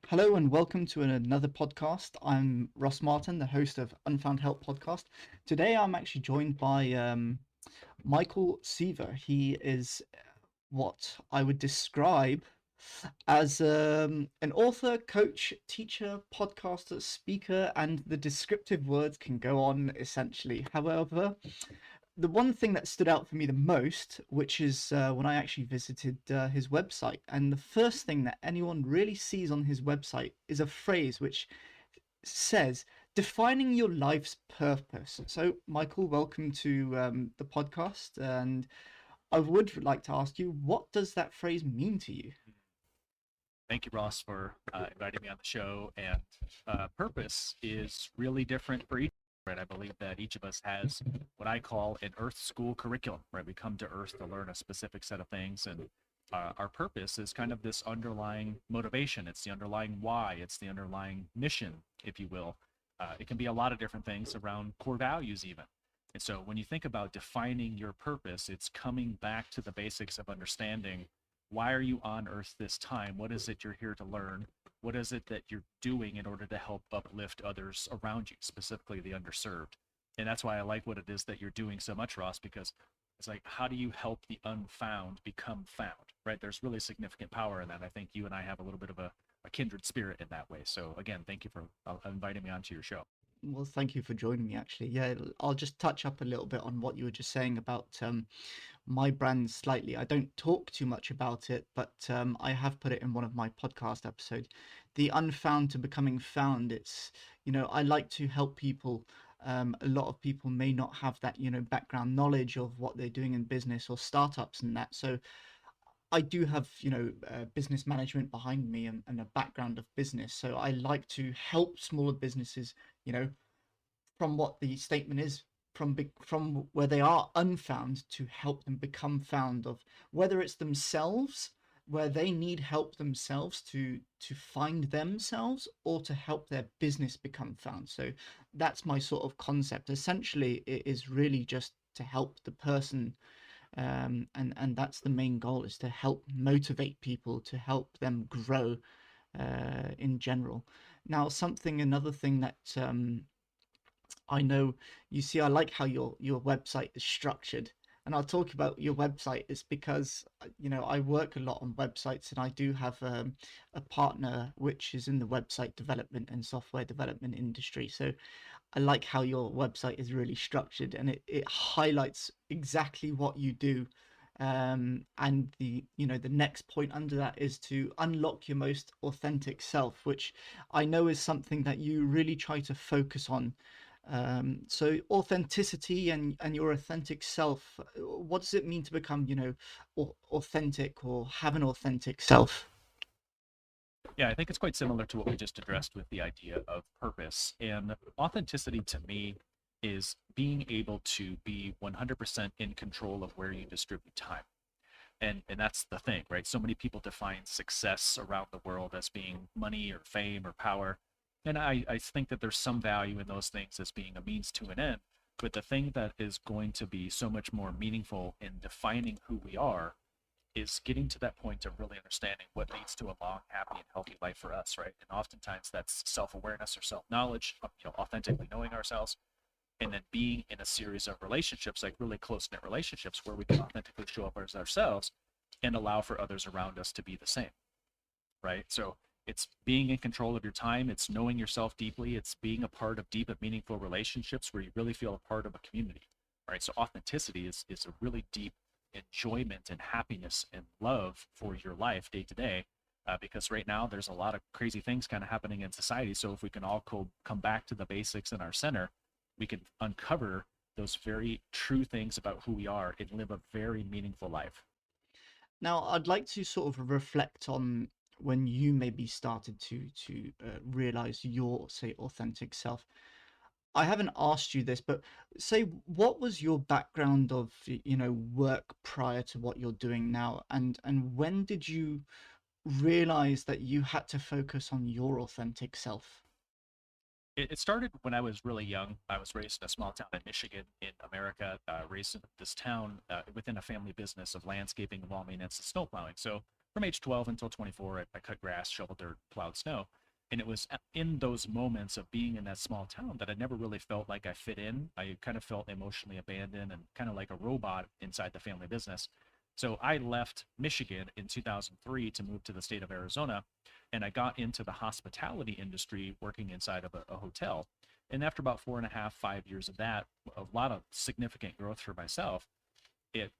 Hello and welcome to another podcast. I'm Ross Martin, the host of UnfoundHelp Podcast. Today I'm actually joined by Michael Seaver. He is what I would describe as an author, coach, teacher, podcaster, speaker, and the descriptive words can go on essentially. However, the one thing that stood out for me the most, which is when I actually visited his website, and the first thing that anyone really sees on his website is a phrase which says, defining your life's purpose. So, Michael, welcome to the podcast. And I would like to ask you, what does that phrase mean to you? Thank you, Ross, for inviting me on the show. And purpose is really different for each, right? I believe that each of us has what I call an Earth School curriculum, right? We come to Earth to learn a specific set of things, and our purpose is kind of this underlying motivation. It's the underlying why. It's the underlying mission, if you will. It can be a lot of different things around core values, even. And so when you think about defining your purpose, it's coming back to the basics of understanding why are you on earth this time? What is it you're here to learn? What is it that you're doing in order to help uplift others around you, specifically the underserved? And that's why I like what it is that you're doing so much, Ross, because it's like, how do you help the unfound become found, right? There's really significant power in that. I think you and I have a little bit of a kindred spirit in that way. So again, thank you for inviting me onto your show. Well, thank you for joining me, actually. Yeah, I'll just touch up a little bit on what you were just saying about my brand slightly. I don't talk too much about it, but I have put it in one of my podcast episodes. The unfound to becoming found. It's, I like to help people. A lot of people may not have that, background knowledge of what they're doing in business or startups and that. So I do have, business management behind me and a background of business. So I like to help smaller businesses, you know, from what the statement is, from where they are unfound to help them become found, of whether it's themselves, where they need help themselves to find themselves, or to help their business become found. So that's my sort of concept. Essentially, it is really just to help the person, and that's the main goal, is to help motivate people, to help them grow in general. Now, another thing that I know, you see, I like how your website is structured. And I'll talk about your website is because, I work a lot on websites, and I do have a partner which is in the website development and software development industry. So I like how your website is really structured, and it highlights exactly what you do. And the next point under that is to unlock your most authentic self, which I know is something that you really try to focus on. So authenticity and your authentic self, what does it mean to become, authentic, or have an authentic self? Yeah, I think it's quite similar to what we just addressed with the idea of purpose. And authenticity to me is being able to be 100% in control of where you distribute time. And that's the thing, right? So many people define success around the world as being money or fame or power. And I think that there's some value in those things as being a means to an end. But the thing that is going to be so much more meaningful in defining who we are is getting to that point of really understanding what leads to a long, happy, and healthy life for us, right? And oftentimes that's self-awareness or self-knowledge, authentically knowing ourselves, and then being in a series of relationships, like really close-knit relationships, where we can authentically show up as ourselves and allow for others around us to be the same, right? So it's being in control of your time. It's knowing yourself deeply. It's being a part of deep and meaningful relationships where you really feel a part of a community, right? So authenticity is a really deep enjoyment and happiness and love for your life day to day. Because right now there's a lot of crazy things kind of happening in society. So if we can all come back to the basics in our center, we can uncover those very true things about who we are and live a very meaningful life. Now, I'd like to sort of reflect on when you maybe started to realize your, say, authentic self. I haven't asked you this, but say, what was your background of, work prior to what you're doing now, and when did you realize that you had to focus on your authentic self? It started when I was really young. I was raised in a small town in Michigan, in America, raised in this town within a family business of landscaping, wall maintenance, and snow plowing. So from age 12 until 24, I cut grass, shoveled dirt, plowed snow. And it was in those moments of being in that small town that I never really felt like I fit in. I kind of felt emotionally abandoned and kind of like a robot inside the family business. So I left Michigan in 2003 to move to the state of Arizona, and I got into the hospitality industry working inside of a hotel. And after about 4.5, 5 years of that, a lot of significant growth for myself.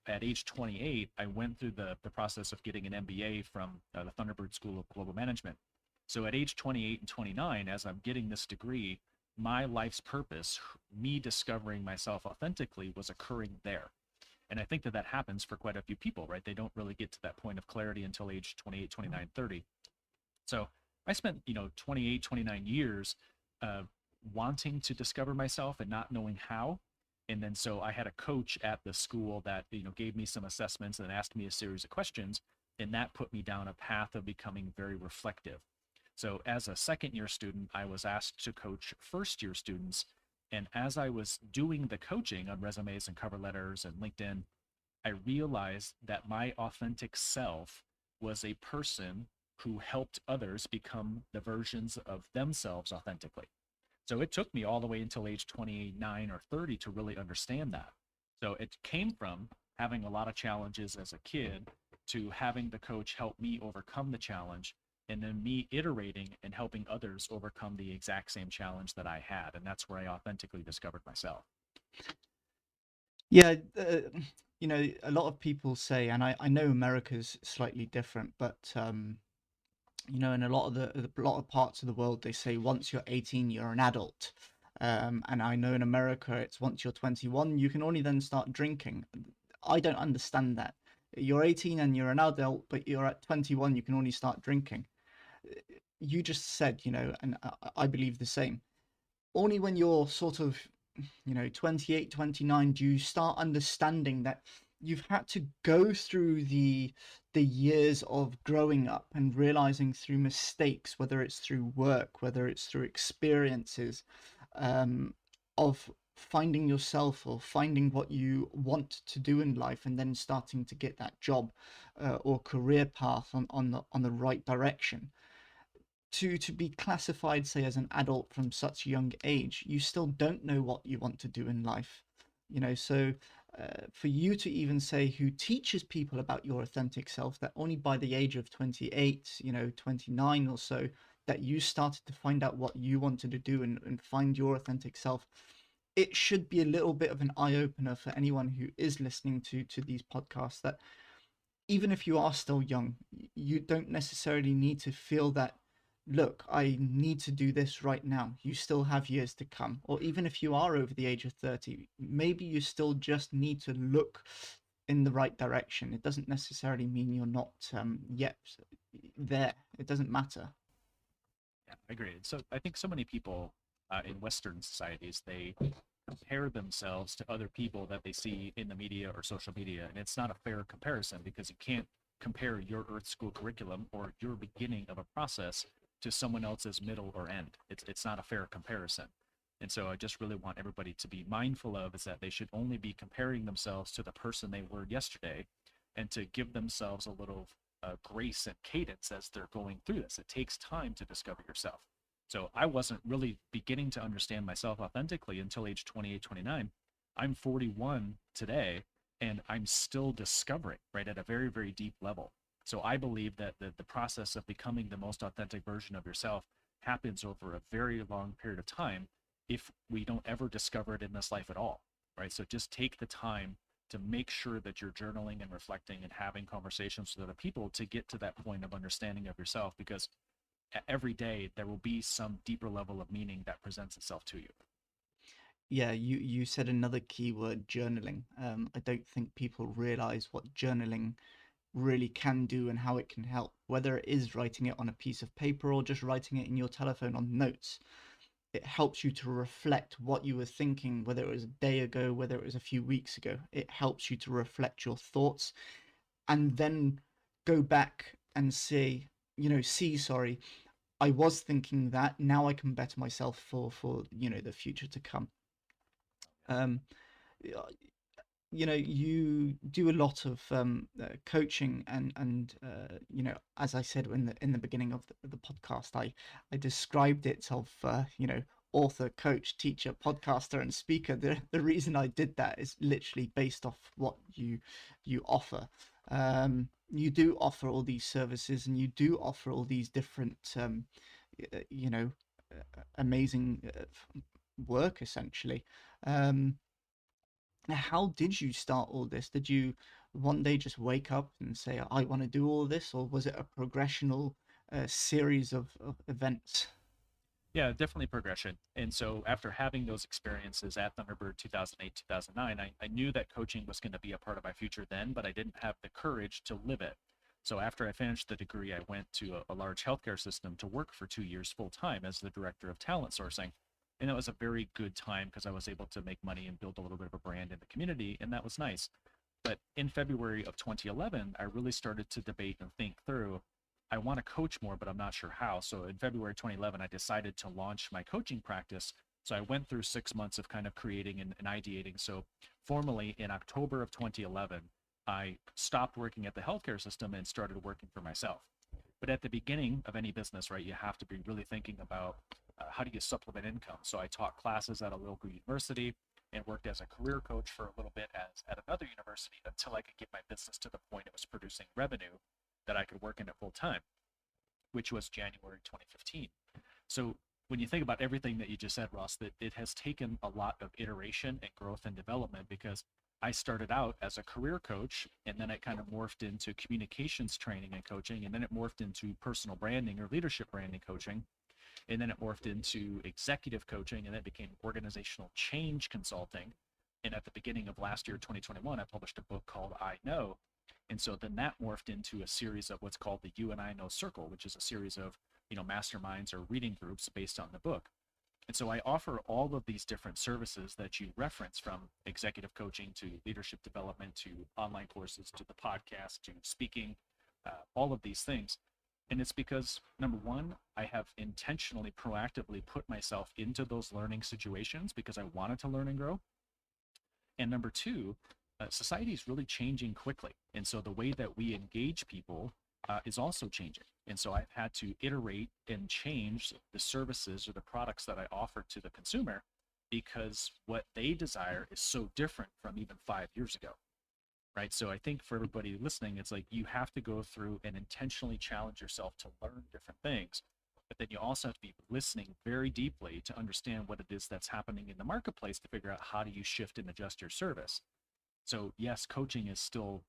At age 28, I went through the process of getting an MBA from the Thunderbird School of Global Management. So at age 28 and 29, as I'm getting this degree, my life's purpose, me discovering myself authentically, was occurring there. And I think that that happens for quite a few people, right? They don't really get to that point of clarity until age 28, 29, 30. So I spent, 28, 29 years uh, wanting to discover myself and not knowing how. And then so I had a coach at the school that, gave me some assessments and asked me a series of questions. And that put me down a path of becoming very reflective. So as a second year student, I was asked to coach first year students. And as I was doing the coaching on resumes and cover letters and LinkedIn, I realized that my authentic self was a person who helped others become the versions of themselves authentically. So it took me all the way until age 29 or 30 to really understand that. So it came from having a lot of challenges as a kid to having the coach help me overcome the challenge, and then me iterating and helping others overcome the exact same challenge that I had. And that's where I authentically discovered myself. Yeah, a lot of people say, and I know America's slightly different, but in a lot of parts of the world, they say once you're 18, you're an adult. And I know in America, it's once you're 21, you can only then start drinking. I don't understand that. You're 18 and you're an adult, but you're at 21, you can only start drinking. You just said, and I believe the same. Only when you're sort of 28, 29, do you start understanding that you've had to go through the years of growing up and realizing through mistakes, whether it's through work, whether it's through experiences, of finding yourself or finding what you want to do in life, and then starting to get that job or career path on the right direction. To be classified, say, as an adult from such a young age, you still don't know what you want to do in life. So for you to even say who teaches people about your authentic self, that only by the age of 28, 29 or so, that you started to find out what you wanted to do and find your authentic self, it should be a little bit of an eye-opener for anyone who is listening to these podcasts, that even if you are still young, you don't necessarily need to feel that, look, I need to do this right now. You still have years to come. Or even if you are over the age of 30, maybe you still just need to look in the right direction. It doesn't necessarily mean you're not yet there. It doesn't matter. Yeah, I agree. So I think so many people in Western societies, they compare themselves to other people that they see in the media or social media. And it's not a fair comparison, because you can't compare your Earth School curriculum or your beginning of a process to someone else's middle or end. It's not a fair comparison. And so I just really want everybody to be mindful of is that they should only be comparing themselves to the person they were yesterday, and to give themselves a little grace and cadence as they're going through this. It takes time to discover yourself. So I wasn't really beginning to understand myself authentically until age 28, 29. I'm 41 today, and I'm still discovering, right, at a very, very deep level. So I believe that the process of becoming the most authentic version of yourself happens over a very long period of time if we don't ever discover it in this life at all, right? So just take the time to make sure that you're journaling and reflecting and having conversations with other people to get to that point of understanding of yourself, because every day there will be some deeper level of meaning that presents itself to you. Yeah, you said another key word, journaling. I don't think people realize what journaling really can do and how it can help, whether it is writing it on a piece of paper or just writing it in your telephone on notes. It helps you to reflect what you were thinking, whether it was a day ago, whether it was a few weeks ago. It helps you to reflect your thoughts and then go back and say, sorry, I was thinking that. Now I can better myself for the future to come. Um, you do a lot of coaching, and as I said in the beginning of the podcast, I described it of author, coach, teacher, podcaster, and speaker. The reason I did that is literally based off what you offer. You do offer all these services, and you do offer all these different you know amazing work, essentially. Um, how did you start all this? Did you one day just wake up and say, I want to do all this, or was it a progressional series of events? Yeah, definitely progression. And so after having those experiences at Thunderbird 2008, 2009, I knew that coaching was going to be a part of my future then, but I didn't have the courage to live it. So after I finished the degree, I went to a large healthcare system to work for 2 years full time as the director of talent sourcing. And that was a very good time because I was able to make money and build a little bit of a brand in the community, and that was nice. But in February of 2011, I really started to debate and think through, I want to coach more, but I'm not sure how. So in February 2011, I decided to launch my coaching practice. So I went through 6 months of kind of creating and ideating. So formally in October of 2011, I stopped working at the healthcare system and started working for myself. But at the beginning of any business, right, you have to be really thinking about how do you supplement income. So I taught classes at a local university and worked as a career coach for a little bit at another university until I could get my business to the point it was producing revenue that I could work in it full time, which was January 2015. So when you think about everything that you just said, Ross, that it has taken a lot of iteration and growth and development, because I started out as a career coach, and then it kind of morphed into communications training and coaching, and then it morphed into personal branding or leadership branding coaching, and then it morphed into executive coaching, and then it became organizational change consulting. And at the beginning of last year, 2021, I published a book called I Know. And so then that morphed into a series of what's called the You and I Know Circle, which is a series of masterminds or reading groups based on the book. And so I offer all of these different services that you reference, from executive coaching to leadership development to online courses to the podcast to speaking, all of these things. And it's because, number one, I have intentionally, proactively put myself into those learning situations because I wanted to learn and grow. And number two, society is really changing quickly. And so the way that we engage people is also changing. And so I've had to iterate and change the services or the products that I offer to the consumer because what they desire is so different from even 5 years ago. Right. So I think for everybody listening, it's like you have to go through and intentionally challenge yourself to learn different things. But then you also have to be listening very deeply to understand what it is that's happening in the marketplace to figure out how do you shift and adjust your service. So yes, coaching is still,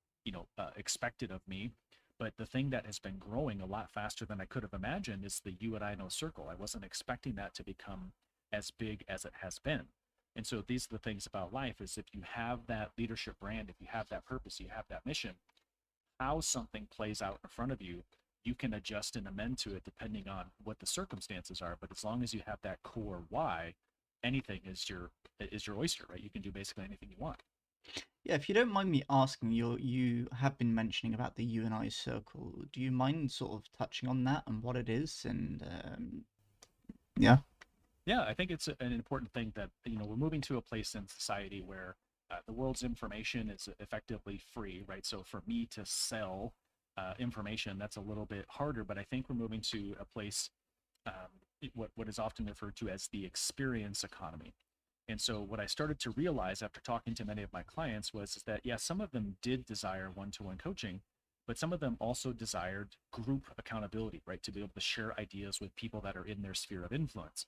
expected of me, but the thing that has been growing a lot faster than I could have imagined is the You and I Know Circle. I wasn't expecting that to become as big as it has been. And so these are the things about life: is if you have that leadership brand, if you have that purpose, you have that mission, how something plays out in front of you, you can adjust and amend to it depending on what the circumstances are. But as long as you have that core why, anything is your oyster, right? You can do basically anything you want. Yeah, if you don't mind me asking, you have been mentioning about the You and I Circle. Do you mind sort of touching on that and what it is? And yeah. Yeah, I think it's an important thing that we're moving to a place in society where the world's information is effectively free, right? So for me to sell information, that's a little bit harder, but I think we're moving to a place, what is often referred to as the experience economy. And so what I started to realize after talking to many of my clients was that, yeah, some of them did desire one-to-one coaching, but some of them also desired group accountability, right? To be able to share ideas with people that are in their sphere of influence.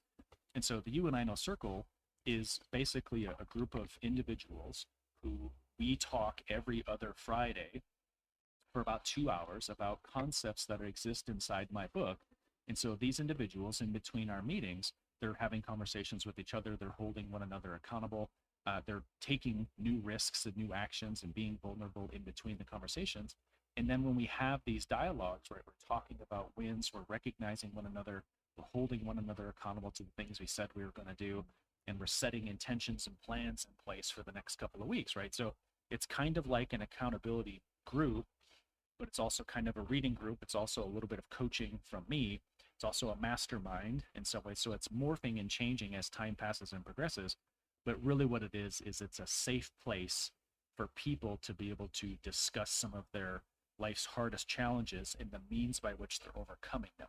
And so the You and I Know Circle is basically a group of individuals who we talk every other Friday for about 2 hours about concepts that exist inside my book. And so these individuals, in between our meetings, they're having conversations with each other, they're holding one another accountable, they're taking new risks and new actions and being vulnerable in between the conversations. And then when we have these dialogues, right, we're talking about wins, we're recognizing one another, we're holding one another accountable to the things we said we were going to do, and we're setting intentions and plans in place for the next couple of weeks, right? So it's kind of like an accountability group, but it's also kind of a reading group. It's also a little bit of coaching from me. It's also a mastermind in some ways. So it's morphing and changing as time passes and progresses. But really what it is it's a safe place for people to be able to discuss some of their life's hardest challenges and the means by which they're overcoming them.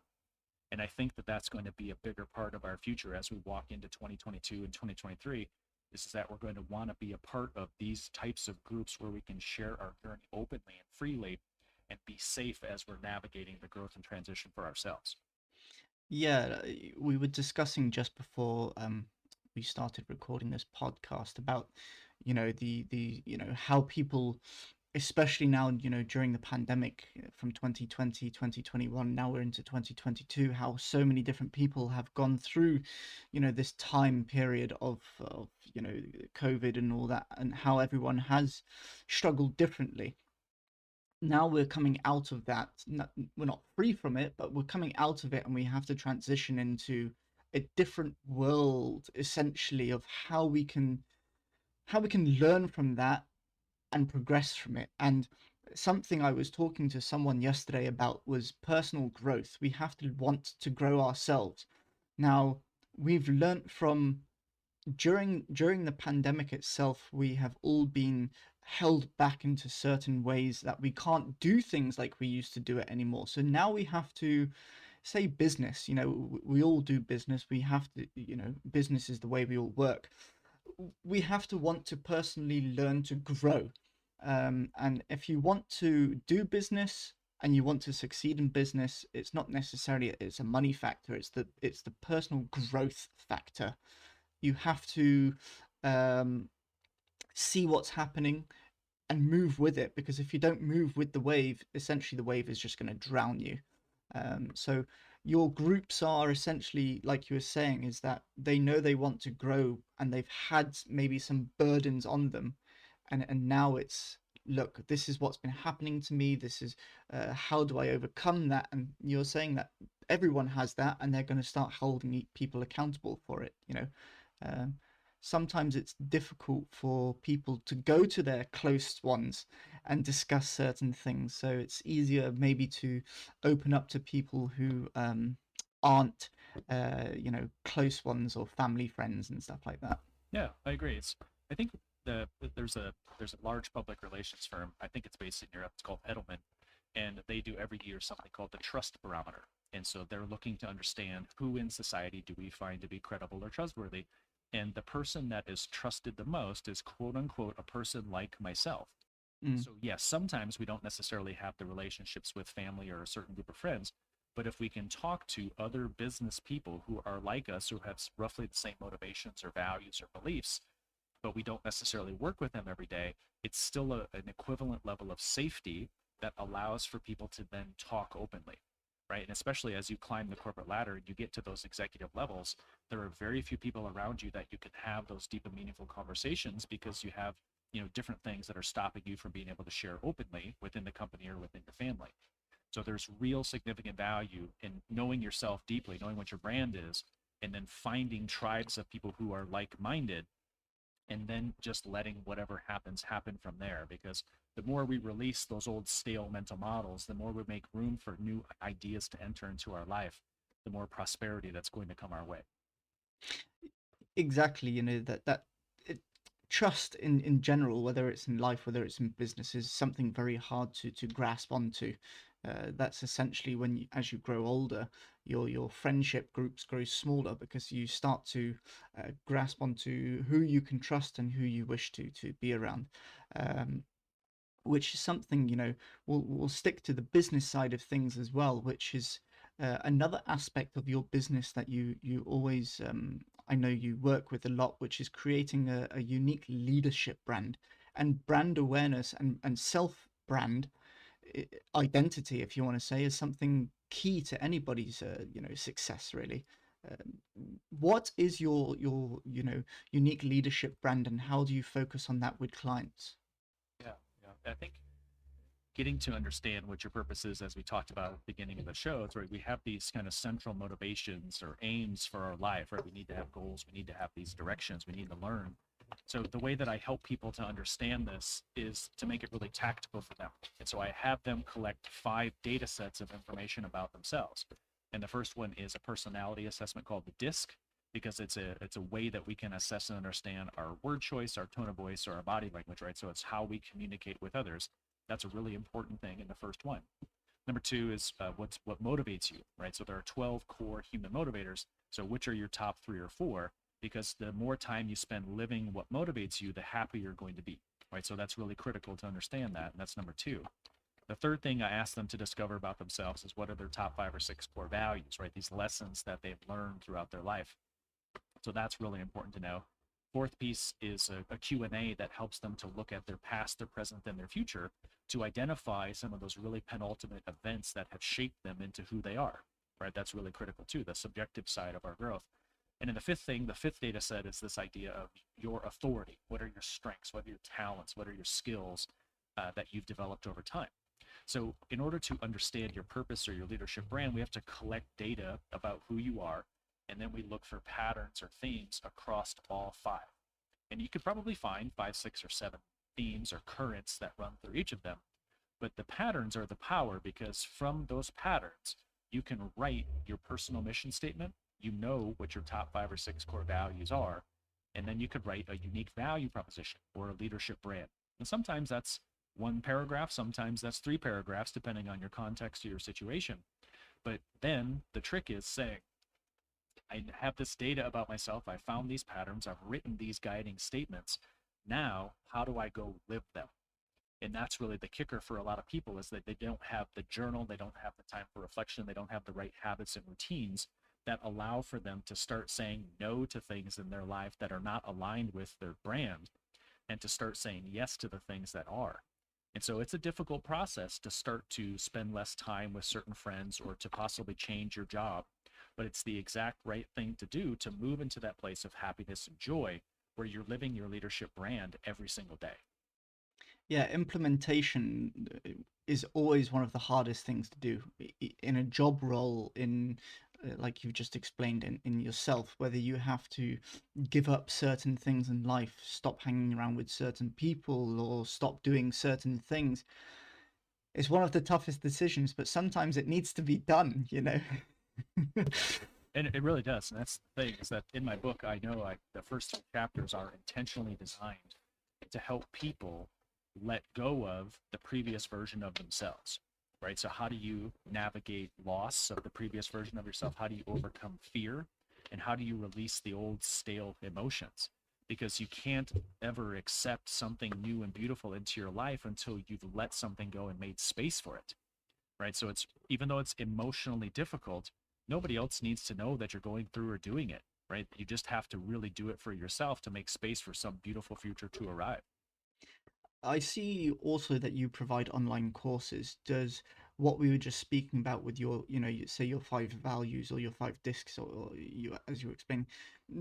And I think that that's going to be a bigger part of our future as we walk into 2022 and 2023. This is that we're going to want to be a part of these types of groups where we can share our journey openly and freely and be safe as we're navigating the growth and transition for ourselves. Yeah, we were discussing just before we started recording this podcast about, how people, especially now, during the pandemic from 2020, 2021, now we're into 2022, how so many different people have gone through, this time period of COVID and all that, and how everyone has struggled differently. Now we're coming out of that. We're not free from it, but we're coming out of it, and we have to transition into a different world, essentially, of how we can learn from that and progress from it. And something I was talking to someone yesterday about was personal growth. We have to want to grow ourselves. Now, we've learnt from during the pandemic itself, we have all been held back into certain ways that we can't do things like we used to do it anymore. So now we have to say business, we all do business. We have to, business is the way we all work. We have to want to personally learn to grow. And if you want to do business and you want to succeed in business, it's not necessarily it's a money factor. It's the personal growth factor. You have to um, see what's happening and move with it, because if you don't move with the wave, essentially the wave is just going to drown you. So your groups are essentially, like you were saying, is that they know they want to grow and they've had maybe some burdens on them, and now it's, look, this is what's been happening to me. This is how do I overcome that? And you're saying that everyone has that, and they're going to start holding people accountable for it. Um, Sometimes it's difficult for people to go to their close ones and discuss certain things. So it's easier maybe to open up to people who aren't, close ones or family friends and stuff like that. Yeah, I agree. I think the there's a large public relations firm. I think it's based in Europe. It's called Edelman, and they do every year something called the Trust Barometer. And so they're looking to understand who in society do we find to be credible or trustworthy. And the person that is trusted the most is quote unquote a person like myself. Mm. So yes, sometimes we don't necessarily have the relationships with family or a certain group of friends, but if we can talk to other business people who are like us, who have roughly the same motivations or values or beliefs, but we don't necessarily work with them every day, it's still an equivalent level of safety that allows for people to then talk openly, right? And especially as you climb the corporate ladder and you get to those executive levels, there are very few people around you that you can have those deep and meaningful conversations, because you have, different things that are stopping you from being able to share openly within the company or within your family. So there's real significant value in knowing yourself deeply, knowing what your brand is, and then finding tribes of people who are like-minded, and then just letting whatever happens happen from there. Because the more we release those old stale mental models, the more we make room for new ideas to enter into our life, the more prosperity that's going to come our way. Exactly, that trust in general, whether it's in life, whether it's in business, is something very hard to grasp onto. That's essentially when as you grow older, your friendship groups grow smaller, because you start to grasp onto who you can trust and who you wish to be around. Um, which is something, we'll stick to the business side of things as well, which is another aspect of your business that you always, I know you work with a lot, which is creating a unique leadership brand and brand awareness, and self brand identity, if you want to say, is something key to anybody's success, really. What is your unique leadership brand, and how do you focus on that with clients? Yeah, yeah. I think getting to understand what your purpose is, as we talked about at the beginning of the show, is right. We have these kind of central motivations or aims for our life, right? We need to have goals. We need to have these directions. We need to learn. So the way that I help people to understand this is to make it really tactical for them. And so I have them collect 5 data sets of information about themselves. And the first one is a personality assessment called the DISC. because it's a way that we can assess and understand our word choice, our tone of voice, or our body language, right? So it's how we communicate with others. That's a really important thing in the first one. Number two is what motivates you, right? So there are 12 core human motivators. So which are your top three or four? Because the more time you spend living what motivates you, the happier you're going to be, right? So that's really critical to understand that. And that's number two. The third thing I ask them to discover about themselves is what are their top 5 or 6 core values, right? These lessons that they've learned throughout their life. So that's really important to know. Fourth piece is a Q&A that helps them to look at their past, their present, and their future to identify some of those really penultimate events that have shaped them into who they are, right? That's really critical too, the subjective side of our growth. And then the fifth thing, the fifth data set is this idea of your authority. What are your strengths? What are your talents? What are your skills that you've developed over time? So in order to understand your purpose or your leadership brand, we have to collect data about who you are, and then we look for patterns or themes across all 5. And you could probably find 5, 6, or 7 themes or currents that run through each of them. But the patterns are the power, because from those patterns, you can write your personal mission statement. You know what your top 5 or 6 core values are, and then you could write a unique value proposition or a leadership brand. And sometimes that's 1 paragraph, sometimes that's 3 paragraphs, depending on your context or your situation. But then the trick is saying, I have this data about myself. I found these patterns. I've written these guiding statements. Now, how do I go live them? And that's really the kicker for a lot of people, is that they don't have the journal. They don't have the time for reflection. They don't have the right habits and routines that allow for them to start saying no to things in their life that are not aligned with their brand, and to start saying yes to the things that are. And so it's a difficult process to start to spend less time with certain friends or to possibly change your job. But it's the exact right thing to do to move into that place of happiness and joy where you're living your leadership brand every single day. Yeah, implementation is always one of the hardest things to do in a job role, in like you've just explained, in yourself, whether you have to give up certain things in life, stop hanging around with certain people, or stop doing certain things. It's one of the toughest decisions, but sometimes it needs to be done, you know? And it really does. And that's the thing, is that in my book, I know the first 2 chapters are intentionally designed to help people let go of the previous version of themselves, right? So how do you navigate loss of the previous version of yourself? How do you overcome fear? And how do you release the old stale emotions? Because you can't ever accept something new and beautiful into your life until you've let something go and made space for it, right? So it's, even though it's emotionally difficult, nobody else needs to know that you're going through or doing it, right? You just have to really do it for yourself to make space for some beautiful future to arrive. I see also that you provide online courses. Does what we were just speaking about with your, you say your 5 values or your 5 discs, or you, as you explained,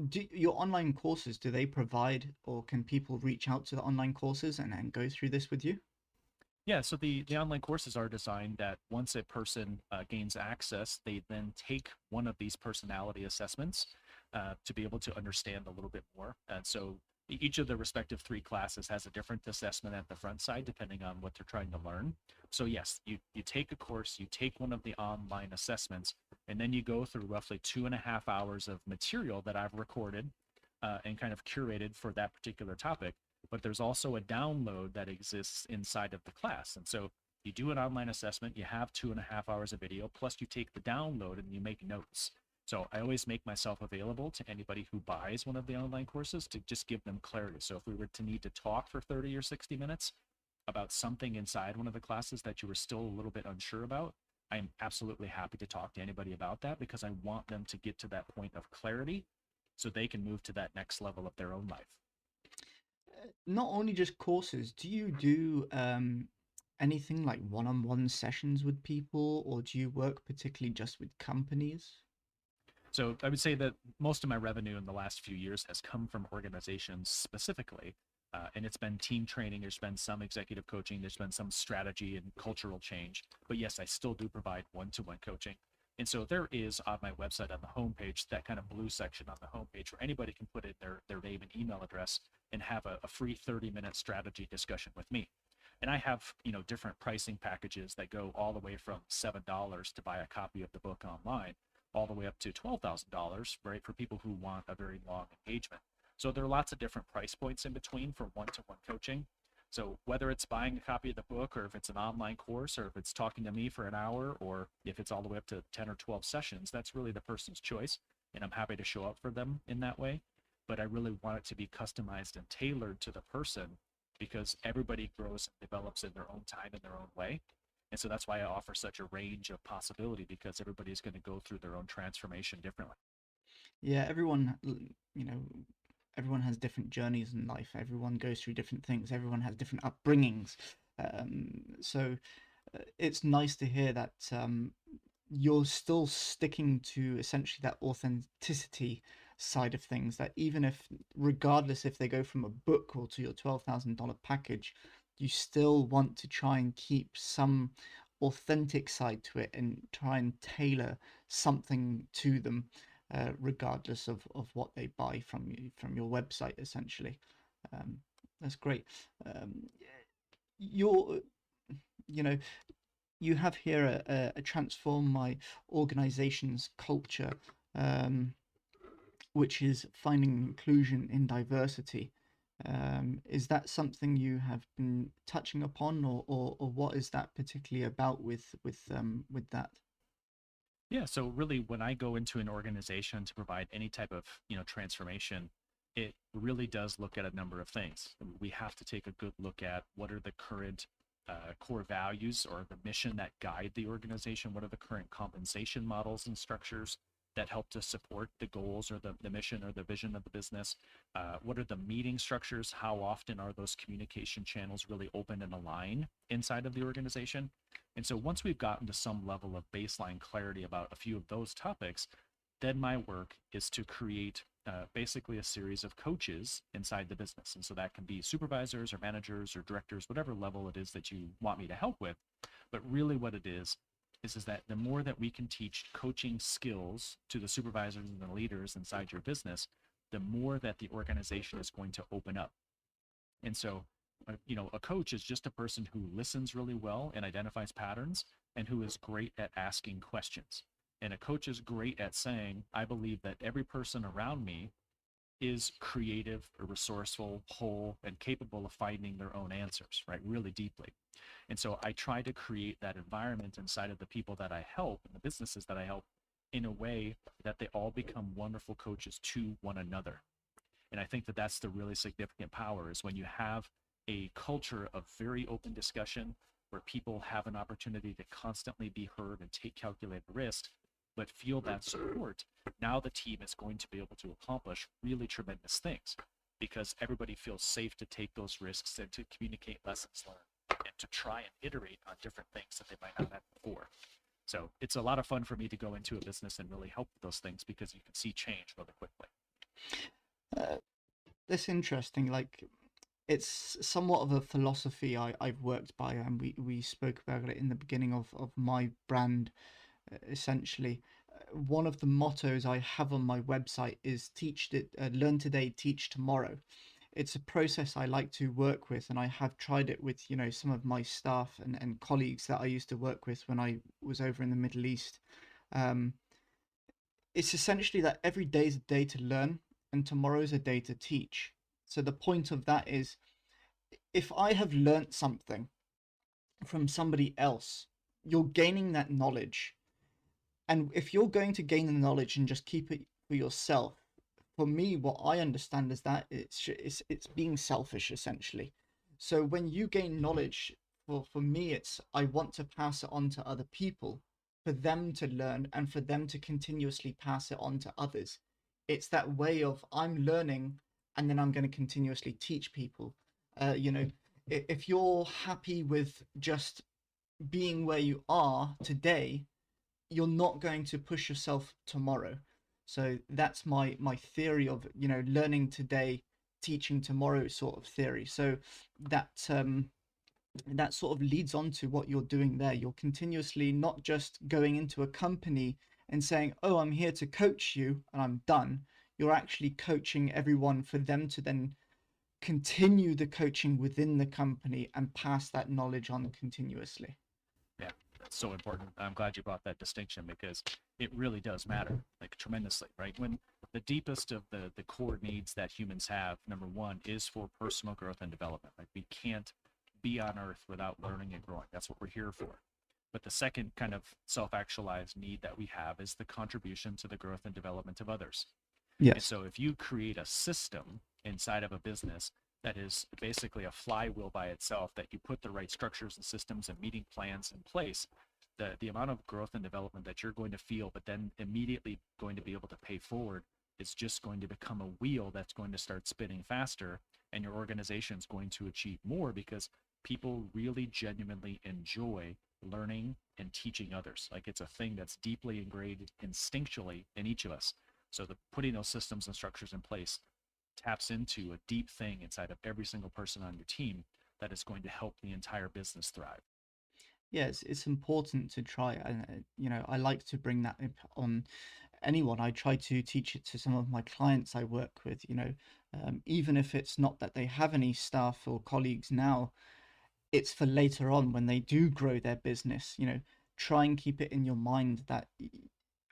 do your online courses, do they provide, or can people reach out to the online courses and go through this with you? Yeah, so the online courses are designed that once a person gains access, they then take one of these personality assessments to be able to understand a little bit more. And so each of the respective 3 classes has a different assessment at the front side, depending on what they're trying to learn. So yes, you take a course, you take one of the online assessments, and then you go through roughly 2.5 hours of material that I've recorded and kind of curated for that particular topic. But there's also a download that exists inside of the class. And so you do an online assessment, you have 2.5 hours of video, plus you take the download and you make notes. So I always make myself available to anybody who buys one of the online courses to just give them clarity. So if we were to need to talk for 30 or 60 minutes about something inside one of the classes that you were still a little bit unsure about, I'm absolutely happy to talk to anybody about that, because I want them to get to that point of clarity so they can move to that next level of their own life. Not only just courses, do you do anything like one-on-one sessions with people, or do you work particularly just with companies? So I would say that most of my revenue in the last few years has come from organizations specifically. And it's been team training, there's been some executive coaching, there's been some strategy and cultural change. But yes, I still do provide one-to-one coaching. And so there is on my website on the homepage, that kind of blue section on the homepage where anybody can put in their name and email address and have a free 30-minute strategy discussion with me. And I have, different pricing packages that go all the way from $7 to buy a copy of the book online, all the way up to $12,000, right, for people who want a very long engagement. So there are lots of different price points in between for one-to-one coaching. So whether it's buying a copy of the book, or if it's an online course, or if it's talking to me for an hour, or if it's all the way up to 10 or 12 sessions, that's really the person's choice. And I'm happy to show up for them in that way. But I really want it to be customized and tailored to the person, because everybody grows and develops in their own time, in their own way. And so that's why I offer such a range of possibility, because everybody's going to go through their own transformation differently. Yeah, you know, everyone has different journeys in life. Everyone goes through different things. Everyone has different upbringings. So it's nice to hear that you're still sticking to essentially that authenticity side of things, that even if, regardless if they go from a book or to your $12,000 package, you still want to try and keep some authentic side to it and try and tailor something to them, regardless of what they buy from your website, essentially. Um, that's great. Um, you're, you know, you have here a transform my organization's culture, um, which is finding inclusion in diversity. Is that something you have been touching upon, or what is that particularly about with that? Yeah, so really when I go into an organization to provide any type of, transformation, it really does look at a number of things. We have to take a good look at what are the current core values or the mission that guide the organization. What are the current compensation models and structures that help to support the goals or the mission or the vision of the business? What are the meeting structures? How often are those communication channels really open and aligned inside of the organization? And so once we've gotten to some level of baseline clarity about a few of those topics, then my work is to create basically a series of coaches inside the business. And so that can be supervisors or managers or directors, whatever level it is that you want me to help with. But really what it is that the more that we can teach coaching skills to the supervisors and the leaders inside your business, the more that the organization is going to open up. And so, a coach is just a person who listens really well and identifies patterns, and who is great at asking questions. And a coach is great at saying, I believe that every person around me is creative, resourceful, whole, and capable of finding their own answers, right? Really deeply. And so I try to create that environment inside of the people that I help and the businesses that I help, in a way that they all become wonderful coaches to one another. And I think that that's the really significant power, is when you have a culture of very open discussion, where people have an opportunity to constantly be heard and take calculated risks, but feel that support. Now the team is going to be able to accomplish really tremendous things, because everybody feels safe to take those risks and to communicate lessons learned and to try and iterate on different things that they might not have before. So it's a lot of fun for me to go into a business and really help with those things, because you can see change really quickly. That's interesting. Like, it's somewhat of a philosophy I've worked by, and we spoke about it in the beginning of my brand, essentially. One of the mottos I have on my website is learn today, teach tomorrow. It's a process I like to work with, and I have tried it with, some of my staff and colleagues that I used to work with when I was over in the Middle East. Um, it's essentially that every day is a day to learn, and tomorrow is a day to teach. So the point of that is, if I have learnt something from somebody else, you're gaining that knowledge. And if you're going to gain the knowledge and just keep it for yourself, for me, what I understand is that it's being selfish, essentially. So when you gain knowledge, for me, it's, I want to pass it on to other people, for them to learn and for them to continuously pass it on to others. It's that way of, I'm learning and then I'm going to continuously teach people. If you're happy with just being where you are today, you're not going to push yourself tomorrow. So that's my theory of, learning today, teaching tomorrow sort of theory. So that that sort of leads on to what you're doing there. You're continuously not just going into a company and saying, oh, I'm here to coach you and I'm done. You're actually coaching everyone for them to then continue the coaching within the company and pass that knowledge on continuously. Yeah. so important. I'm glad you brought that distinction because it really does matter, like tremendously, right? When the deepest of the core needs that humans have, number one, is for personal growth and development. Like we can't be on earth without learning and growing. That's what we're here for. But the second kind of self-actualized need that we have is the contribution to the growth and development of others. And Yes. so if you create a system inside of a business that is basically a flywheel by itself, that you put the right structures and systems and meeting plans in place, the amount of growth and development that you're going to feel, but then immediately going to be able to pay forward, is just going to become a wheel that's going to start spinning faster, and your organization is going to achieve more because people really genuinely enjoy learning and teaching others. Like it's a thing that's deeply ingrained instinctually in each of us. So the putting those systems and structures in place taps into a deep thing inside of every single person on your team that is going to help the entire business thrive. Yes, it's important to try. And I like to bring that on anyone. I try to teach it to some of my clients I work with. Even if it's not that they have any staff or colleagues now, it's for later on when they do grow their business. Try and keep it in your mind that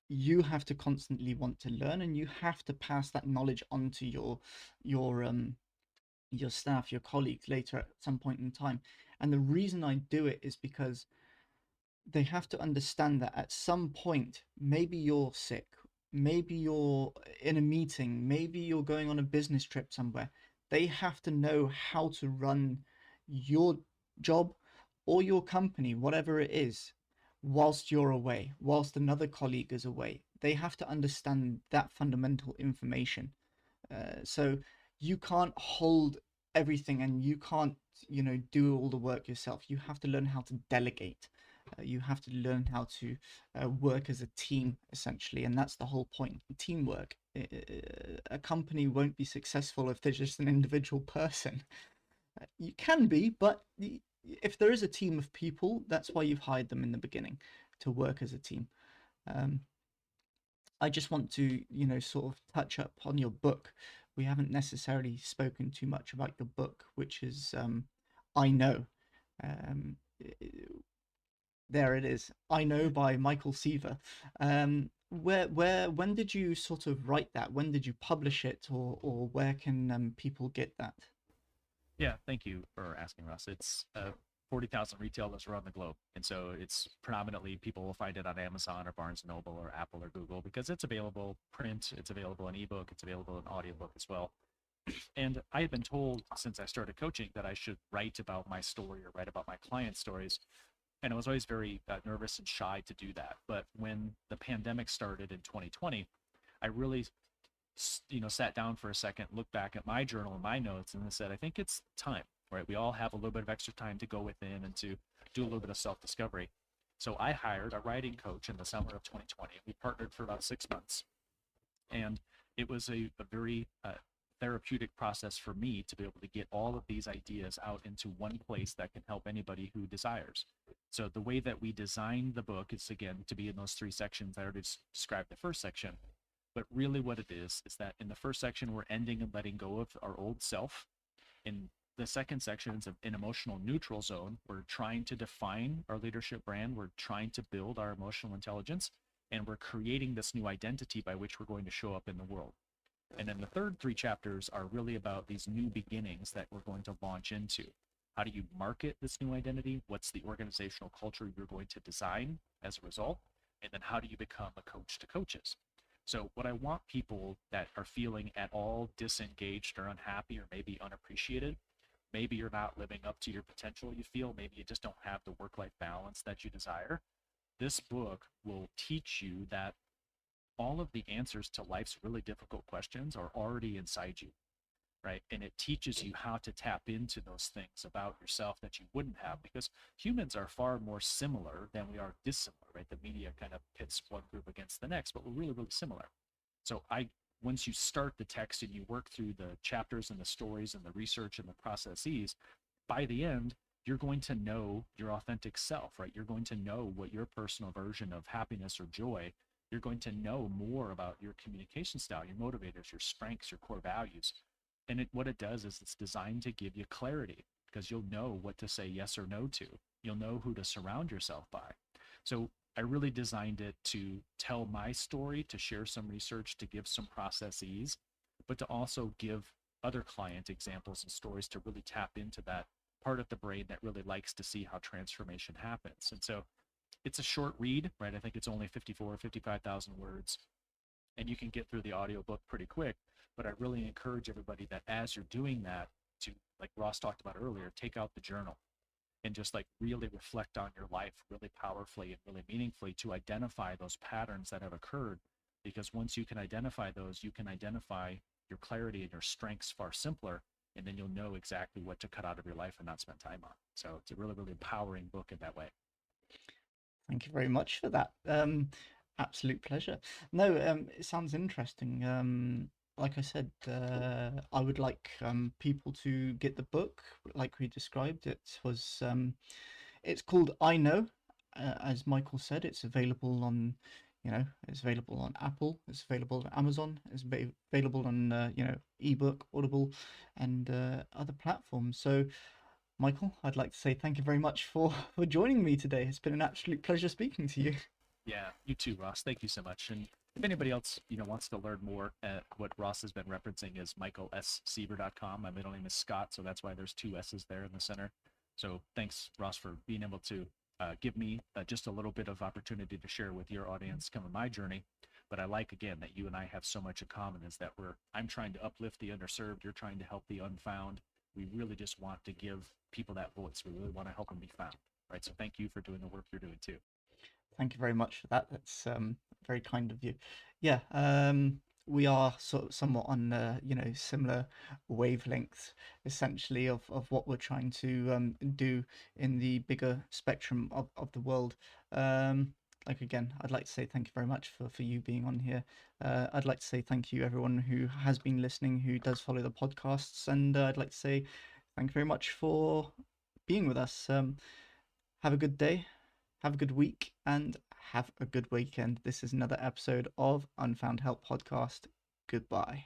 you have to constantly want to learn, and you have to pass that knowledge on to your staff, your colleagues later at some point in time. And the reason I do it is because they have to understand that at some point, maybe you're sick, maybe you're in a meeting, maybe you're going on a business trip somewhere. They have to know how to run your job or your company, whatever it is, whilst you're away, whilst another colleague is away. They have to understand that fundamental information. So you can't hold everything, and you can't, do all the work yourself. You have to learn how to delegate. You have to learn how to work as a team, essentially, and that's the whole point. Teamwork. A company won't be successful if there's just an individual person. You can be, but if there is a team of people, that's why you've hired them in the beginning, to work as a team. Um, I just want to, sort of touch up on your book. We haven't necessarily spoken too much about your book, which is I Know. Um, there it is. I Know by Michael Seaver. When did you sort of write that? When did you publish it, or where can people get that? Yeah, thank you for asking, Russ. It's 40,000 retailers around the globe. And so it's predominantly people will find it on Amazon or Barnes and Noble or Apple or Google because it's available print, it's available in ebook, it's available in audiobook as well. And I had been told since I started coaching that I should write about my story or write about my client stories. And I was always very nervous and shy to do that. But when the pandemic started in 2020, I really sat down for a second, looked back at my journal and my notes, and said, I think it's time, right? We all have a little bit of extra time to go within and to do a little bit of self-discovery. So I hired a writing coach in the summer of 2020. We partnered for about 6 months, and it was a very therapeutic process for me to be able to get all of these ideas out into one place that can help anybody who desires. So the way that we designed the book is, again, to be in those three sections. I already described the first section, but really what it is that in the first section, we're ending and letting go of our old self. In the second section is an emotional neutral zone. We're trying to define our leadership brand. We're trying to build our emotional intelligence, and we're creating this new identity by which we're going to show up in the world. And then the third three chapters are really about these new beginnings that we're going to launch into. How do you market this new identity? What's the organizational culture you're going to design as a result? And then how do you become a coach to coaches? So what I want people that are feeling at all disengaged or unhappy or maybe unappreciated, maybe you're not living up to your potential, you feel, maybe you just don't have the work-life balance that you desire, this book will teach you that all of the answers to life's really difficult questions are already inside you, right? And it teaches you how to tap into those things about yourself that you wouldn't have, because humans are far more similar than we are dissimilar, right? The media kind of pits one group against the next, but we're really, really similar. So once you start the text and you work through the chapters and the stories and the research and the processes, by the end, you're going to know your authentic self, right? You're going to know what your personal version of happiness or joy. You're going to know more about your communication style, your motivators, your strengths, your core values. And what it does is it's designed to give you clarity, because you'll know what to say yes or no to. You'll know who to surround yourself by. So I really designed it to tell my story, to share some research, to give some processes, but to also give other client examples and stories to really tap into that part of the brain that really likes to see how transformation happens. And so it's a short read, right? I think it's only 54, 55,000 words, and you can get through the audiobook pretty quick. But I really encourage everybody that as you're doing that, to, like Ross talked about earlier, take out the journal and just like really reflect on your life really powerfully and really meaningfully to identify those patterns that have occurred. Because once you can identify those, you can identify your clarity and your strengths far simpler. And then you'll know exactly what to cut out of your life and not spend time on. So it's a really, really empowering book in that way. Thank you very much for that. Absolute pleasure. No, it sounds interesting. Like I said, I would like people to get the book, like we described. It's called I Know, as Michael said. It's available on, it's available on Apple. It's available on Amazon. It's available on, ebook, Audible, and other platforms. So, Michael, I'd like to say thank you very much for joining me today. It's been an absolute pleasure speaking to you. Yeah, you too, Ross. Thank you so much. And if anybody else, wants to learn more, what Ross has been referencing is michaelsseaver.com. My middle name is Scott, so that's why there's two S's there in the center. So thanks, Ross, for being able to give me just a little bit of opportunity to share with your audience kind of my journey. But I like, again, that you and I have so much in common, is that I'm trying to uplift the underserved. You're trying to help the unfound. We really just want to give people that voice. We really want to help them be found, right? So thank you for doing the work you're doing too. Thank you very much for that. That's very kind of you. Yeah, we are sort of somewhat on similar wavelengths, essentially, of what we're trying to do in the bigger spectrum of the world. Like again, I'd like to say thank you very much for you being on here. I'd like to say thank you everyone who has been listening, who does follow the podcasts, and I'd like to say thank you very much for being with us. Have a good day, have a good week, and have a good weekend. This is another episode of UnfoundHelp Podcast. Goodbye.